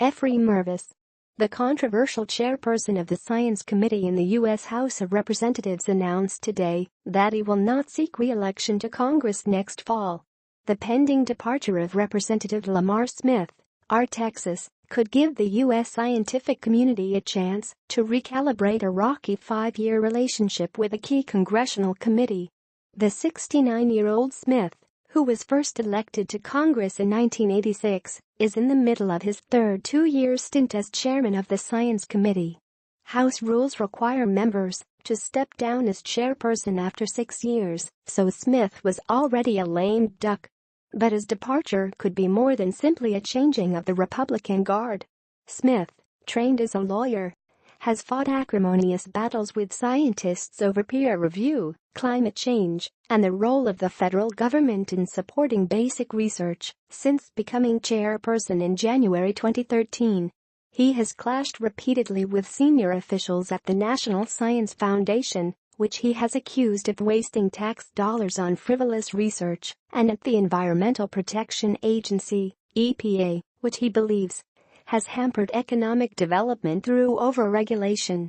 Effrey Mervis, the controversial chairperson of the Science Committee in the U.S. House of Representatives, announced today that he will not seek re-election to Congress next fall. The pending departure of Representative Lamar Smith, R. Texas, could give the U.S. scientific community a chance to recalibrate a rocky 5-year relationship with a key congressional committee. The 69-year-old Smith, who was first elected to Congress in 1986, is in the middle of his third 2-year stint as chairman of the Science Committee. House rules require members to step down as chairperson after 6 years, so Smith was already a lame duck. But his departure could be more than simply a changing of the Republican guard. Smith, trained as a lawyer, has fought acrimonious battles with scientists over peer review, climate change, and the role of the federal government in supporting basic research since becoming chairperson in January 2013. He has clashed repeatedly with senior officials at the National Science Foundation, which he has accused of wasting tax dollars on frivolous research, and at the Environmental Protection Agency, EPA, which he believes has hampered economic development through overregulation.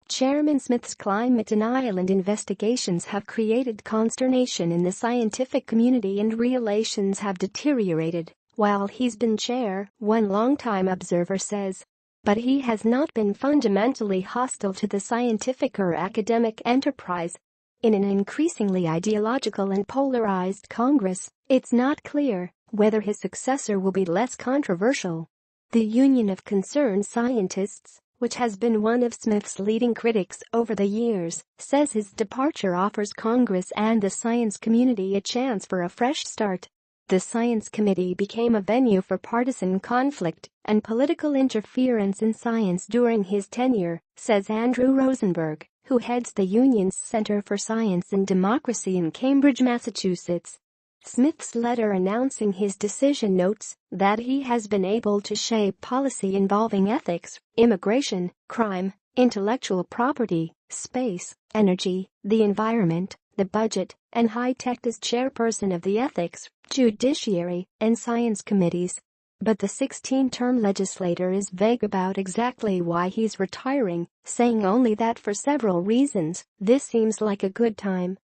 Chairman Smith's climate denial and investigations have created consternation in the scientific community, and relations have deteriorated while he's been chair, one longtime observer says. But he has not been fundamentally hostile to the scientific or academic enterprise. In an increasingly ideological and polarized Congress, it's not clear whether his successor will be less controversial. The Union of Concerned Scientists, which has been one of Smith's leading critics over the years, says his departure offers Congress and the science community a chance for a fresh start. The Science Committee became a venue for partisan conflict and political interference in science during his tenure, says Andrew Rosenberg, who heads the union's Center for Science and Democracy in Cambridge, Massachusetts. Smith's letter announcing his decision notes that he has been able to shape policy involving ethics, immigration, crime, intellectual property, space, energy, the environment, the budget, and high-tech as chairperson of the Ethics, Judiciary, and Science Committees. But the 16-term legislator is vague about exactly why he's retiring, saying only that for several reasons, this seems like a good time.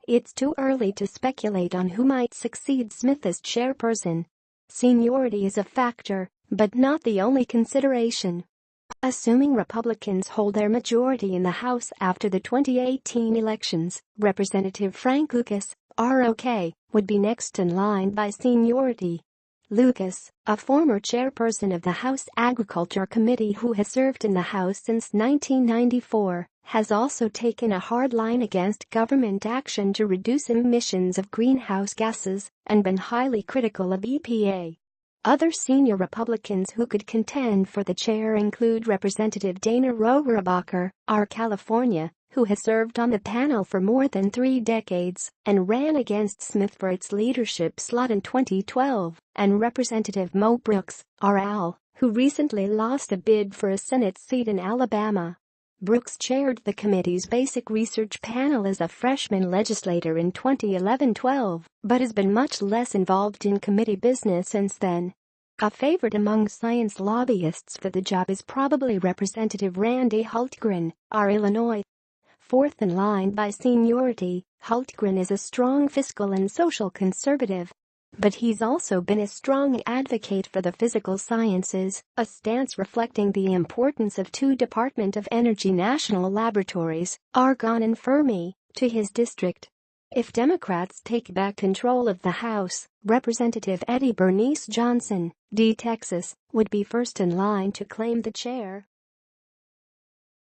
It's too early to speculate on who might succeed Smith as chairperson. Seniority is a factor, but not the only consideration. Assuming Republicans hold their majority in the House after the 2018 elections, Representative Frank Lucas, ROK, would be next in line by seniority. Lucas, a former chairperson of the House Agriculture Committee who has served in the House since 1994, has also taken a hard line against government action to reduce emissions of greenhouse gases and been highly critical of EPA. Other senior Republicans who could contend for the chair include Representative Dana Rohrabacher, R. California, who has served on the panel for more than 3 decades and ran against Smith for its leadership slot in 2012, and Representative Mo Brooks, R. Al, who recently lost a bid for a Senate seat in Alabama. Brooks chaired the committee's basic research panel as a freshman legislator in 2011-12, but has been much less involved in committee business since then. A favorite among science lobbyists for the job is probably Representative Randy Hultgren, R. Illinois. Fourth in line by seniority, Hultgren is a strong fiscal and social conservative. But he's also been a strong advocate for the physical sciences, a stance reflecting the importance of 2 Department of Energy national laboratories, Argonne and Fermi, to his district. If Democrats take back control of the House, Representative Eddie Bernice Johnson, D. Texas, would be first in line to claim the chair.